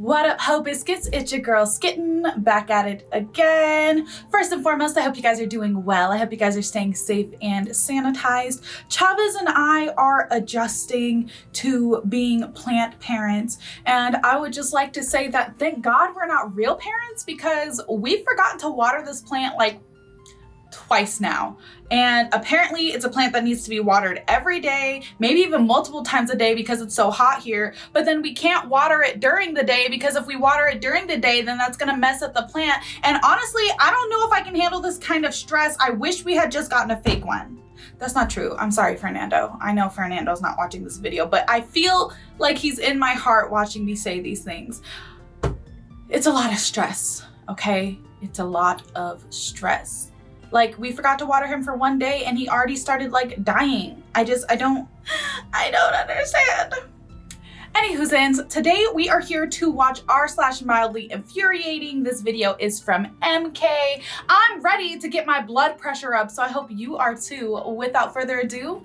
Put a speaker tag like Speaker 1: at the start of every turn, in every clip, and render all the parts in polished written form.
Speaker 1: What up, Ho Biscuits? It's your girl Skitten, back at it again. First and foremost, I hope you guys are doing well. I hope you guys are staying safe and sanitized. Chavez and I are adjusting to being plant parents, and I would just like to say that thank God we're not real parents, because we've forgotten to water this plant like twice now. And apparently it's a plant that needs to be watered every day, maybe even multiple times a day because it's so hot here. But then we can't water it during the day, because if we water it during the day, then that's gonna mess up the plant. And honestly, I don't know if I can handle this kind of stress. I wish we had just gotten a fake one. That's not true. I'm sorry, Fernando. I know Fernando's not watching this video, but I feel like he's in my heart watching me say these things. It's a lot of stress, okay? It's a lot of stress. Like, we forgot to water him for one day and he already started like dying. I don't understand. Anywho's, today we are here to watch r/mildly infuriating. This video is from EmKay. I'm ready to get my blood pressure up, so I hope you are too. Without further ado,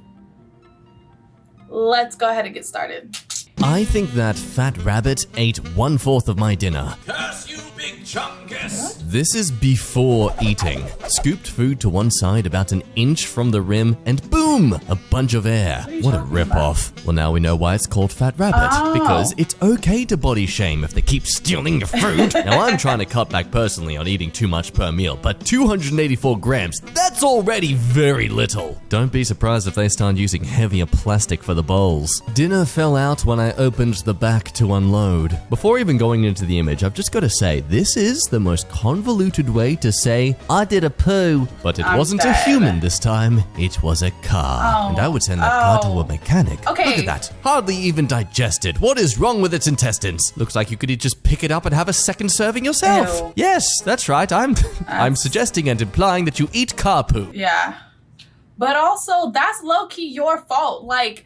Speaker 1: let's go ahead and get started.
Speaker 2: I think that fat rabbit ate 1/4 of my dinner.
Speaker 3: Curse you, big chungus!
Speaker 2: This is before eating. Scooped food to one side about an inch from the rim, and boom, a bunch of air. What a ripoff. Well, now we know why it's called fat rabbit.
Speaker 1: Oh.
Speaker 2: Because it's okay to body shame if they keep stealing your food. Now, I'm trying to cut back personally on eating too much per meal, but 284 grams, that's already very little. Don't be surprised if they start using heavier plastic for the bowls. Dinner fell out when I opened the back to unload. Before even going into the image, I've just got to say, this is the most convoluted way to say, I did a poo. But it wasn't a human this time, it was a car. And I would send that car to a mechanic.
Speaker 1: Okay.
Speaker 2: Look at that, hardly even digested. What is wrong with its intestines? Looks like you could just pick it up and have a second serving yourself.
Speaker 1: Ew.
Speaker 2: Yes, that's right, I'm suggesting and implying that you eat car poo.
Speaker 1: Yeah. But also, that's low-key your fault. Like,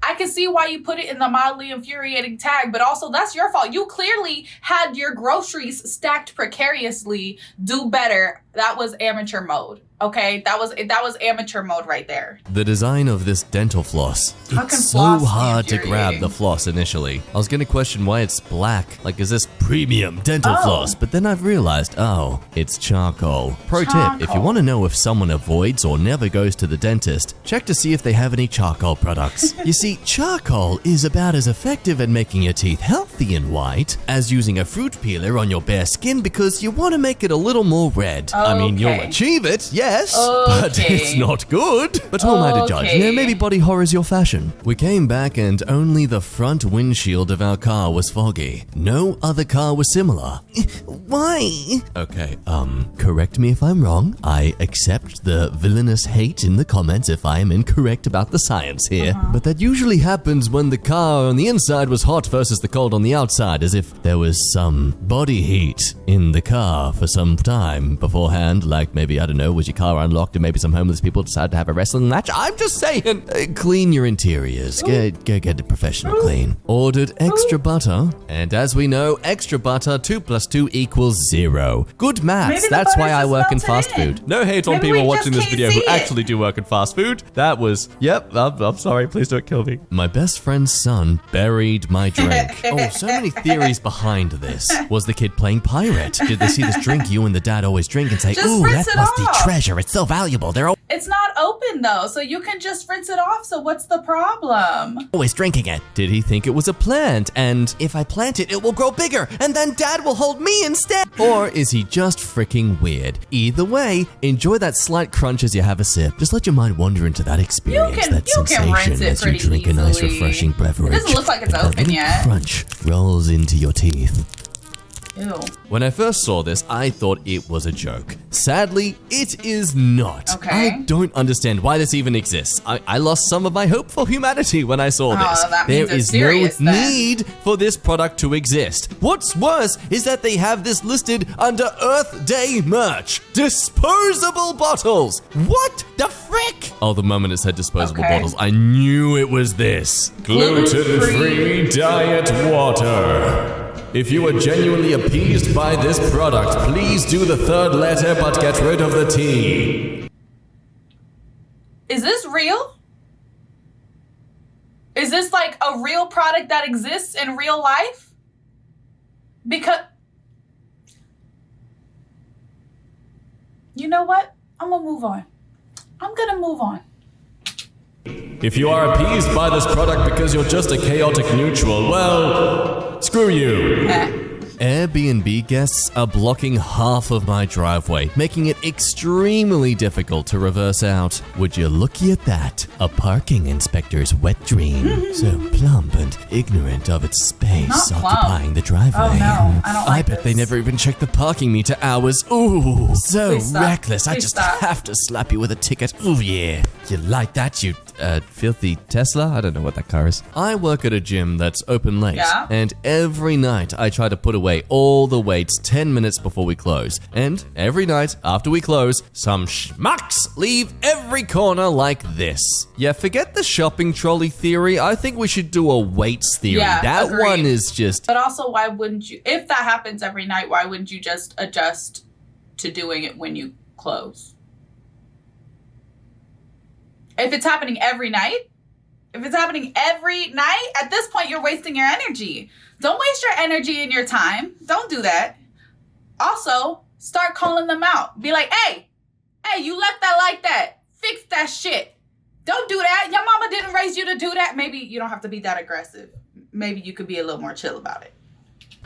Speaker 1: I can see why you put it in the mildly infuriating tag, but also that's your fault. You clearly had your groceries stacked precariously. Do better. That was amateur mode. Okay, that was amateur mode right there.
Speaker 2: The design of this dental floss. It's so hard to grab the floss initially. I was gonna question why it's black. Like, is this premium dental floss? But then I've realized, oh, it's charcoal. Pro tip, if you want to know if someone avoids or never goes to the dentist, check to see if they have any charcoal products. You see, charcoal is about as effective at making your teeth healthy and white as using a fruit peeler on your bare skin, because you want to make it a little more red. I mean, you'll achieve it, yes, but it's not good. But who am I to judge? Yeah, maybe body horror is your fashion. We came back and only the front windshield of our car was foggy. No other car was similar. Why? Okay, correct me if I'm wrong. I accept the villainous hate in the comments if I am incorrect about the science here. But that usually happens when the car on the inside was hot versus the cold on the outside, as if there was some body heat in the car for some time beforehand. Like, maybe, I don't know, was your car unlocked and maybe some homeless people decided to have a wrestling match? I'm just saying. Clean your interiors. Go get a professional clean. Ordered extra butter, and as we know, extra butter, 2 + 2 = 0. Good maths. That's why I work in fast food. No hate on people watching this video who actually do work in fast food. That was, yep, I'm sorry, please don't kill me. My best friend's son buried my drink. Oh, so many theories behind this. Was the kid playing pirate? Did they see this drink you and the dad always drink and say, ooh, that must be treasure, it's so valuable, they're
Speaker 1: It's not open though, so you can just rinse it off, so what's the problem?
Speaker 2: always drinking it? Did he think it was a plant, and if I plant it, it will grow bigger, and then dad will hold me instead? Or is he just freaking weird? Either way, enjoy that slight crunch as you have a sip. Just let your mind wander into that experience, that sensation as you drink a nice refreshing beverage.
Speaker 1: It doesn't look like it's open yet.
Speaker 2: Crunch rolls into your teeth.
Speaker 1: Ew.
Speaker 2: When I first saw this, I thought it was a joke. Sadly, it is not.
Speaker 1: Okay.
Speaker 2: I don't understand why this even exists. I lost some of my hope for humanity when I saw this.
Speaker 1: That
Speaker 2: There
Speaker 1: means it's
Speaker 2: is
Speaker 1: serious,
Speaker 2: no
Speaker 1: then.
Speaker 2: need for this product to exist. What's worse is that they have this listed under Earth Day merch. Disposable bottles. What the frick? Oh, the moment it said disposable bottles, I knew it was this. Gluten-free diet water. If you are genuinely appeased by this product, please do the third letter but get rid of the T.
Speaker 1: Is this real? Is this like a real product that exists in real life? Because, you know what? I'm gonna move on. I'm gonna move on.
Speaker 2: If you are appeased by this product because you're just a chaotic neutral, well, screw you. Airbnb guests are blocking half of my driveway, making it extremely difficult to reverse out. Would you looky at that? A parking inspector's wet dream. So plump and ignorant of its space occupying the driveway.
Speaker 1: Oh no, I don't like
Speaker 2: I bet they never even checked the parking meter hours. Ooh, so reckless. I just have to slap you with a ticket. Ooh yeah. You like that, you filthy Tesla? I don't know what that car is. I work at a gym that's open late, and every night I try to put away all the weights 10 minutes before we close. And every night after we close, some schmucks leave every corner like this. Yeah, forget the shopping trolley theory. I think we should do a weights theory.
Speaker 1: Yeah,
Speaker 2: that
Speaker 1: agreed.
Speaker 2: one is just...
Speaker 1: But also, why wouldn't you, if that happens every night, why wouldn't you just adjust to doing it when you close? If it's happening every night, at this point, you're wasting your energy. Don't waste your energy and your time. Don't do that. Also, start calling them out. Be like, hey, you left that like that. Fix that shit. Don't do that. Your mama didn't raise you to do that. Maybe you don't have to be that aggressive. Maybe you could be a little more chill about it.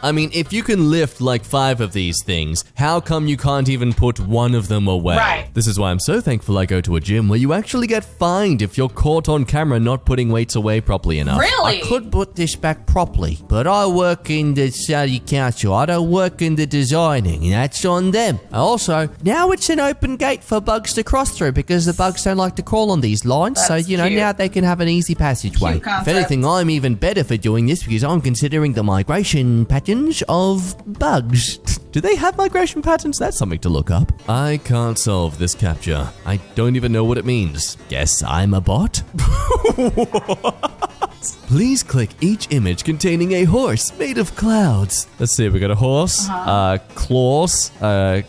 Speaker 2: I mean, if you can lift like 5 of these things, how come you can't even put one of them away?
Speaker 1: Right.
Speaker 2: This is why I'm so thankful I go to a gym where you actually get fined if you're caught on camera not putting weights away properly enough.
Speaker 1: Really?
Speaker 4: I could put this back properly, but I work in the Shoddy council. I don't work in the designing, and that's on them. Also, now it's an open gate for bugs to cross through because the bugs don't like to crawl on these lines.
Speaker 1: That's
Speaker 4: so,
Speaker 1: cute.
Speaker 4: now they can have an easy passageway.
Speaker 1: Cute concept.
Speaker 4: If anything, I'm even better for doing this because I'm considering the migration patterns of bugs.
Speaker 2: Do they have migration patterns? That's something to look up. I can't solve this captcha. I don't even know what it means. Guess I'm a bot? Please click each image containing a horse made of clouds. Let's see, we got a horse, claws,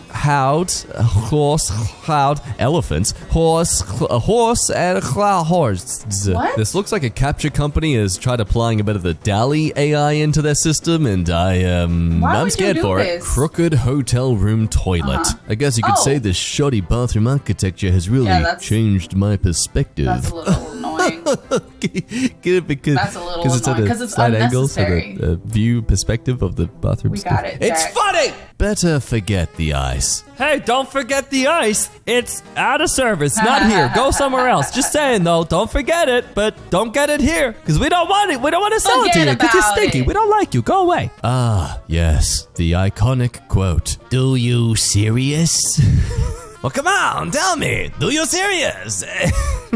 Speaker 2: hound, horse, cloud, elephants, a horse, and a cloud horse.
Speaker 1: What?
Speaker 2: This looks like a capture company has tried applying a bit of the DALL-E AI into their system, and I'm
Speaker 1: would
Speaker 2: scared
Speaker 1: you do
Speaker 2: for
Speaker 1: this?
Speaker 2: it. Crooked hotel room toilet. I guess you could say this shoddy bathroom architecture has really changed my perspective.
Speaker 1: That's a little annoying.
Speaker 2: Get it because
Speaker 1: That's a little
Speaker 2: it's at
Speaker 1: annoying,
Speaker 2: a
Speaker 1: 'cause it's
Speaker 2: side angle, so
Speaker 1: unnecessary.
Speaker 2: the view perspective of the bathroom.
Speaker 1: We got it,
Speaker 2: It's
Speaker 1: Jack.
Speaker 2: funny. Better forget the ice.
Speaker 5: Hey, don't forget the ice. It's out of service, not here. Go somewhere else. Just saying though, don't forget it, but don't get it here because we don't want it. We don't want to sell it to you because you're
Speaker 1: about
Speaker 5: stinky.
Speaker 1: it.
Speaker 5: We don't like you. Go away.
Speaker 2: Ah, yes, the iconic quote.
Speaker 4: Do you serious?
Speaker 2: Well, come on, tell me. Do you serious?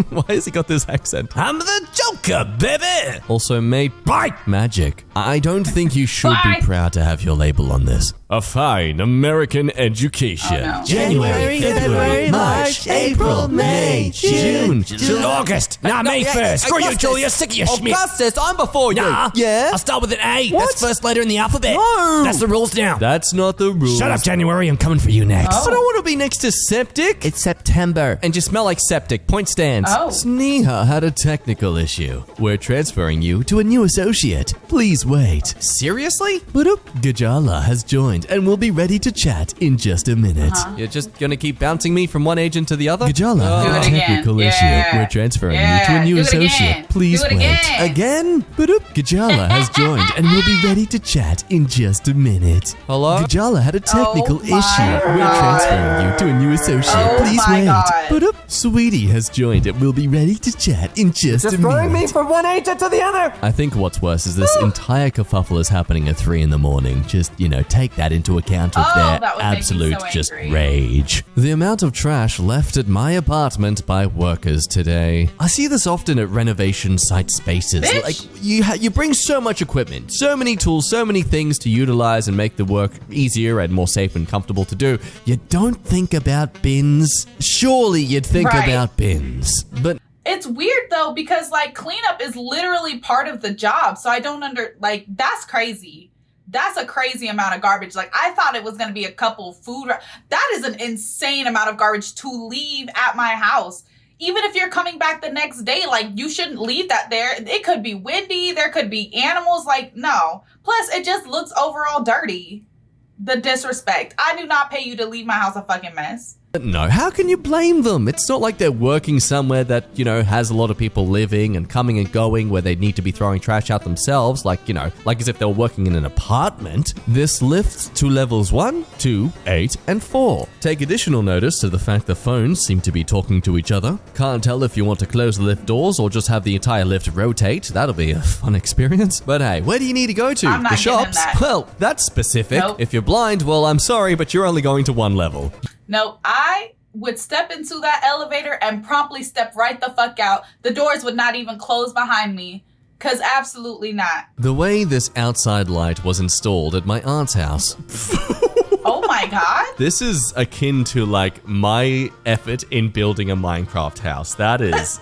Speaker 2: Why has he got this accent? I'm the Joker, baby. Also made by magic. I don't think you should be proud to have your label on this. A fine American education.
Speaker 1: Oh, no.
Speaker 4: January, February, March, April, May, June,
Speaker 5: August. Nah, May 1st. Screw you, Julius. Sick of your schmick.
Speaker 4: Augustus, I'm before you.
Speaker 5: Nah.
Speaker 4: Yeah?
Speaker 5: I'll start with an A. That's the first letter in the alphabet.
Speaker 4: No.
Speaker 5: That's the rules now.
Speaker 2: That's not the rule.
Speaker 5: Shut up, January. I'm coming for you next.
Speaker 2: I don't want to be next to septic.
Speaker 4: It's September.
Speaker 2: And you smell like septic. Point stands.
Speaker 1: Oh.
Speaker 2: Sneha had a technical issue. We're transferring you to a new associate. Please wait. Seriously? Badoop. Gajala has joined and will be ready to chat in just a minute. You're just gonna keep bouncing me from one agent to the other? Gajala had a
Speaker 1: Do it again.
Speaker 2: technical issue. We're transferring you to a new
Speaker 1: Do it again.
Speaker 2: associate. Please
Speaker 1: Do it
Speaker 2: wait.
Speaker 1: again.
Speaker 2: Again? Badoop. Gajala has joined and will be ready to chat in just a minute. Hello? Gajala had a technical
Speaker 1: Oh my
Speaker 2: issue. We're
Speaker 1: God.
Speaker 2: transferring you to a new associate.
Speaker 1: Oh
Speaker 2: Please
Speaker 1: my
Speaker 2: wait.
Speaker 1: God.
Speaker 2: Badoop. Sweetie has joined and will be ready to chat in just a minute.
Speaker 5: from one agent to the other.
Speaker 2: I think what's worse is this entire kerfuffle is happening at 3 a.m. Just, take that into account of their
Speaker 1: that would make me
Speaker 2: absolute
Speaker 1: so
Speaker 2: just
Speaker 1: angry.
Speaker 2: rage. The amount of trash left at my apartment by workers today. I see this often at renovation site spaces.
Speaker 1: Bitch.
Speaker 2: Like you bring so much equipment, so many tools, so many things to utilize and make the work easier and more safe and comfortable to do. You don't think about bins. Surely you'd think
Speaker 1: Right.
Speaker 2: about bins. But
Speaker 1: It's weird though because cleanup is literally part of the job. So I don't that's crazy. That's a crazy amount of garbage. I thought it was going to be a couple food. That is an insane amount of garbage to leave at my house. even if you're coming back the next day, like, you shouldn't leave that there. It could be windy. There could be animals. Like, no. Plus, it just looks overall dirty. The disrespect. I do not pay you to leave my house a fucking mess.
Speaker 2: No, how can you blame them? It's not like they're working somewhere that, has a lot of people living and coming and going where they need to be throwing trash out themselves, like as if they were working in an apartment. This lifts to levels 1, 2, 8, and 4. Take additional notice to the fact the phones seem to be talking to each other. Can't tell if you want to close the lift doors or just have the entire lift rotate. That'll be a fun experience. But hey, where do you need to go to?
Speaker 1: I'm not
Speaker 2: the shops?
Speaker 1: that.
Speaker 2: Well, that's specific.
Speaker 1: Nope.
Speaker 2: If you're blind, well, I'm sorry, but you're only going to one level.
Speaker 1: No, I would step into that elevator and promptly step right the fuck out. The doors would not even close behind me. Because absolutely not.
Speaker 2: The way this outside light was installed at my aunt's house.
Speaker 1: Oh my God.
Speaker 2: This is akin to like my effort in building a Minecraft house. That is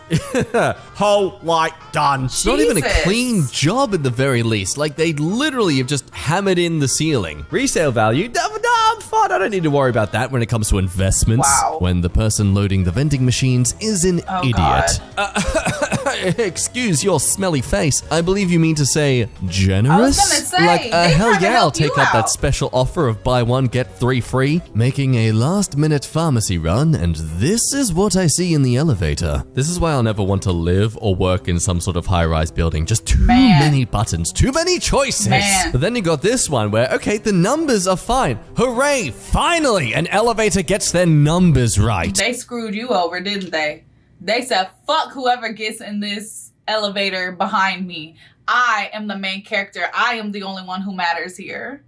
Speaker 2: whole light done. It's not even a clean job at the very least. Like they literally have just hammered in the ceiling. Resale value? No, I'm fine. I don't need to worry about that when it comes to investments.
Speaker 1: Wow.
Speaker 2: When the person loading the vending machines is an idiot. Excuse your smelly face. I believe you mean to say generous?
Speaker 1: I was gonna say,
Speaker 2: like,
Speaker 1: they
Speaker 2: hell
Speaker 1: trying to
Speaker 2: yeah, I'll
Speaker 1: help you
Speaker 2: take up that
Speaker 1: out.
Speaker 2: special offer of buy one, get 3 free. Making a last-minute pharmacy run, and this is what I see in the elevator. This is why I'll never want to live or work in some sort of high-rise building. Just too many buttons, too many choices.
Speaker 1: Man.
Speaker 2: But then you got this one where, okay, the numbers are fine. Hooray, finally, an elevator gets their numbers right.
Speaker 1: They screwed you over, didn't they? They said, fuck whoever gets in this elevator behind me. I am the main character. I am the only one who matters here.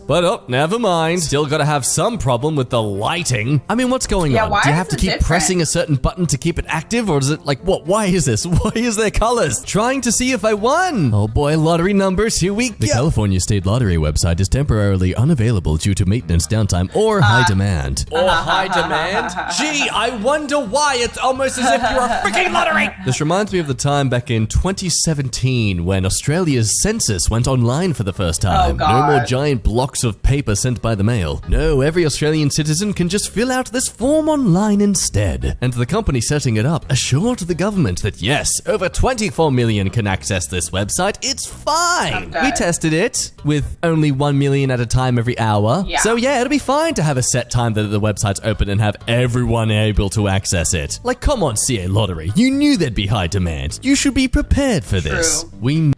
Speaker 2: But oh, never mind. Still gotta have some problem with the lighting. I mean, what's going on?
Speaker 1: why
Speaker 2: Do you
Speaker 1: is
Speaker 2: have to
Speaker 1: it
Speaker 2: keep
Speaker 1: different?
Speaker 2: pressing a certain button to keep it active? Or is it like, what? Why is this? Why is there colors? Trying to see if I won. Oh boy, lottery numbers, here we go. The California State Lottery website is temporarily unavailable due to maintenance downtime or high demand.
Speaker 5: Or high demand? Gee, I wonder why. It's almost as if you're a freaking lottery.
Speaker 2: This reminds me of the time back in 2017 when Australia's census went online for the first time.
Speaker 1: Oh, God.
Speaker 2: No more giant blocks of paper sent by the mail. No, every Australian citizen can just fill out this form online instead. And the company setting it up assured the government that yes, over 24 million can access this website. It's fine.
Speaker 1: Okay.
Speaker 2: We tested it with only 1 million at a time every hour.
Speaker 1: Yeah.
Speaker 2: So yeah, it'll be fine to have a set time that the website's open and have everyone able to access it. Like, come on, CA Lottery. You knew there'd be high demand. You should be prepared for this.
Speaker 1: True.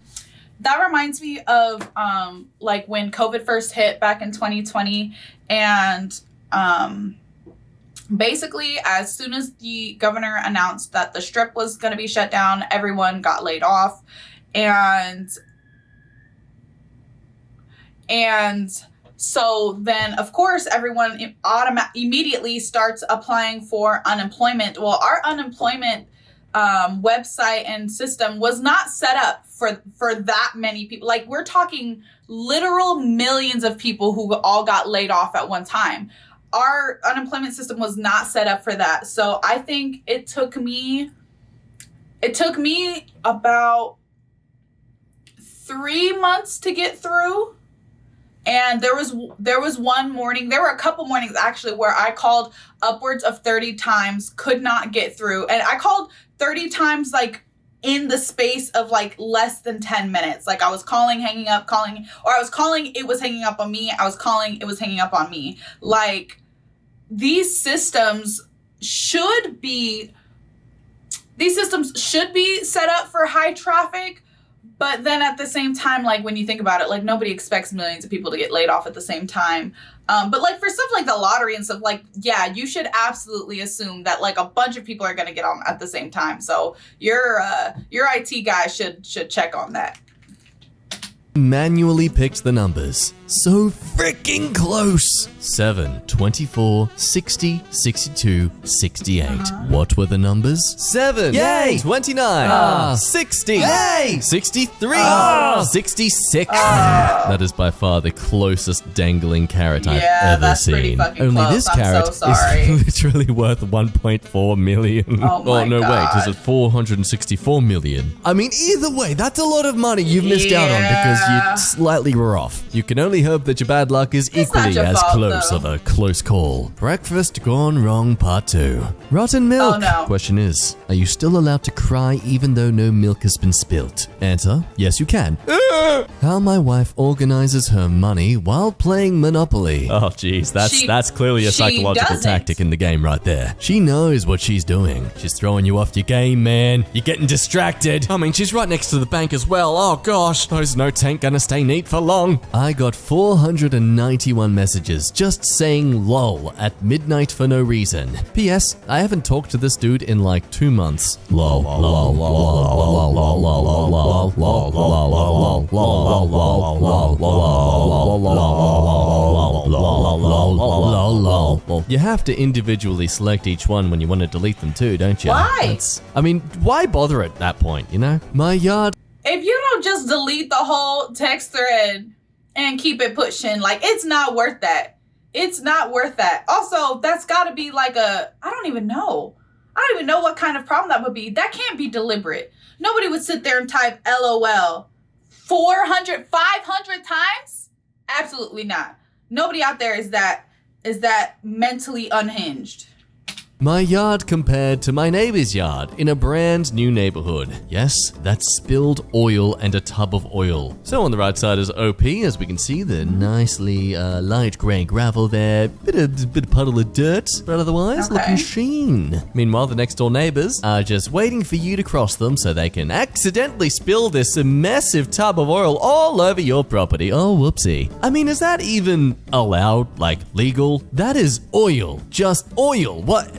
Speaker 1: That reminds me of like when COVID first hit back in 2020, and basically as soon as the governor announced that the strip was going to be shut down, everyone got laid off, and so then of course everyone immediately starts applying for unemployment. Well, our unemployment website and system was not set up for that many people. Like, we're talking literal millions of people who all got laid off at one time. Our unemployment system was not set up for that. So I think it took me about 3 months to get through. And there was one morning, there were a couple mornings actually where I called upwards of 30 times, could not get through. And I called 30 times like in the space of like less than 10 minutes. Like, I was calling, hanging up, calling, or I was calling, it was hanging up on me. I was calling, it was hanging up on me. Like, these systems should be set up for high traffic. But then at the same time, like, when you think about it, like, nobody expects millions of people to get laid off at the same time. But like for stuff like the lottery and stuff, like, yeah, you should absolutely assume that like a bunch of people are going to get on at the same time. So your IT guy should check on that.
Speaker 2: Manually picked the numbers. So freaking close. 7, 24, 60, 62, 68. What were the numbers? 7.
Speaker 5: Yay!
Speaker 2: 29. 60.
Speaker 5: Yay!
Speaker 2: 63. 66. That is by far the closest dangling carrot I've ever
Speaker 1: that's
Speaker 2: seen.
Speaker 1: pretty fucking
Speaker 2: Only
Speaker 1: close.
Speaker 2: this
Speaker 1: I'm
Speaker 2: carrot
Speaker 1: so sorry.
Speaker 2: is literally worth 1.4 million.
Speaker 1: Oh my
Speaker 2: no,
Speaker 1: God.
Speaker 2: wait, is it 464 million? I mean, either way, that's a lot of money you've missed out on because you slightly were off. You can only hope that your bad luck is
Speaker 1: It's not
Speaker 2: equally
Speaker 1: your
Speaker 2: as
Speaker 1: fault,
Speaker 2: close
Speaker 1: though.
Speaker 2: of a close call. Breakfast gone wrong part 2. Rotten milk.
Speaker 1: Oh, no.
Speaker 2: Question is, are you still allowed to cry even though no milk has been spilt? Answer, yes you can. How my wife organizes her money while playing Monopoly.
Speaker 5: Oh, jeez, that's clearly a
Speaker 1: she
Speaker 5: psychological
Speaker 1: doesn't.
Speaker 2: Tactic in the game right there. She knows what she's doing. She's throwing you off your game, man. You're getting distracted. I mean, she's right next to the bank as well. Oh gosh, those notes ain't gonna stay neat for long. I got 491 messages just saying lol at midnight for no reason. P.S. I haven't talked to this dude in like 2 months. Lol, lol, lol, lol, lol, lol, lol, lol, lol, lol, lol, lol, lol, lol. You have to individually select each one when you want to delete them too, don't you?
Speaker 1: Why?
Speaker 2: I mean, why bother at that point, you know? My yard.
Speaker 1: If you don't just delete the whole text thread and keep it pushing, like, it's not worth that. It's not worth that. Also, that's got to be like I don't even know what kind of problem that would be. That can't be deliberate. Nobody would sit there and type LOL 400, 500 times? Absolutely not. Nobody out there is that mentally unhinged.
Speaker 2: My yard compared to my neighbor's yard in a brand new neighborhood. Yes, that's spilled oil and a tub of oil. So on the right side is OP, as we can see the nicely light gray gravel there. Bit of puddle of dirt, but otherwise
Speaker 1: Okay.
Speaker 2: looking sheen. Meanwhile, the next door neighbors are just waiting for you to cross them so they can accidentally spill this massive tub of oil all over your property. Oh, whoopsie. I mean, is that even allowed? Like, legal? That is oil. Just oil. What?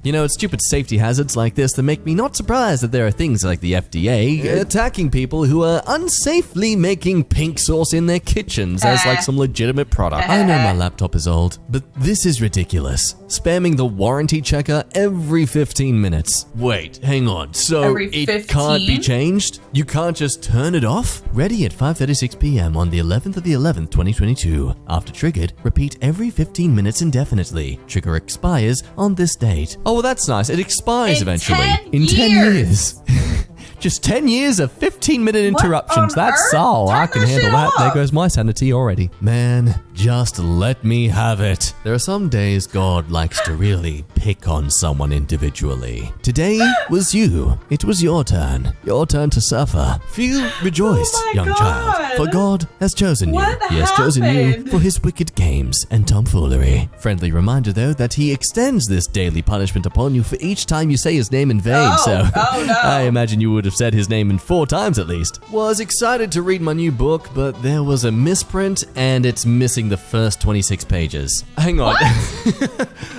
Speaker 2: You know, it's stupid safety hazards like this that make me not surprised that there are things like the FDA attacking people who are unsafely making pink sauce in their kitchens as like some legitimate product. I know my laptop is old, but this is ridiculous. Spamming the warranty checker every 15 minutes. Wait, hang on. So
Speaker 1: Every
Speaker 2: it can't be
Speaker 1: 15?
Speaker 2: changed? You can't just turn it off? Ready at 5:36 p.m. on the 11th of the 11th, 2022. After triggered, repeat every 15 minutes indefinitely. Trigger expires on this date. Oh, well, that's nice. It expires
Speaker 1: In
Speaker 2: eventually.
Speaker 1: 10
Speaker 2: In 10
Speaker 1: years.
Speaker 2: years. Just 10 years of 15-minute interruptions.
Speaker 1: on
Speaker 2: That's
Speaker 1: earth?
Speaker 2: all. I
Speaker 1: Turn
Speaker 2: can
Speaker 1: that
Speaker 2: handle
Speaker 1: shit
Speaker 2: that.
Speaker 1: off.
Speaker 2: There goes my sanity already. Man, just let me have it. There are some days God likes to really pick on someone individually. Today was you. It was your turn. Your turn to suffer. Feel rejoiced,
Speaker 1: Oh my
Speaker 2: young
Speaker 1: God.
Speaker 2: child. For God has chosen you.
Speaker 1: What
Speaker 2: He has chosen you
Speaker 1: happened?
Speaker 2: for his wicked games and tomfoolery. Friendly reminder, though, that he extends this daily punishment upon you for each time you say his name in vain.
Speaker 1: Oh, no.
Speaker 2: I imagine you would have said his name in 4 times at least. Was excited to read my new book, but there was a misprint and it's missing the first 26 pages. Hang on.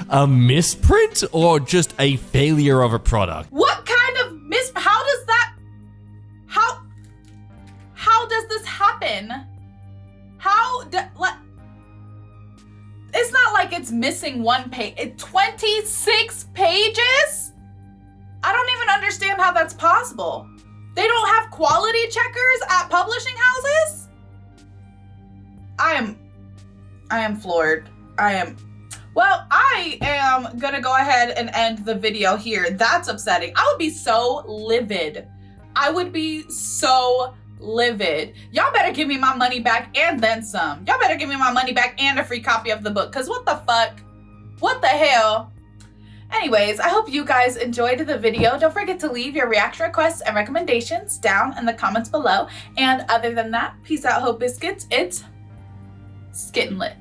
Speaker 2: A misprint or just a failure of a product?
Speaker 1: What kind of how does this happen? It's not like it's missing one page. 26 pages? I don't even understand how that's possible. They don't have quality checkers at publishing houses? I am floored. Well, I am gonna go ahead and end the video here. That's upsetting. I would be so livid. I would be so livid. Y'all better give me my money back and then some. Y'all better give me my money back and a free copy of the book, because what the fuck? What the hell? Anyways, I hope you guys enjoyed the video. Don't forget to leave your reaction requests and recommendations down in the comments below. And other than that, peace out, Hope Biscuits. It's Skittenlit.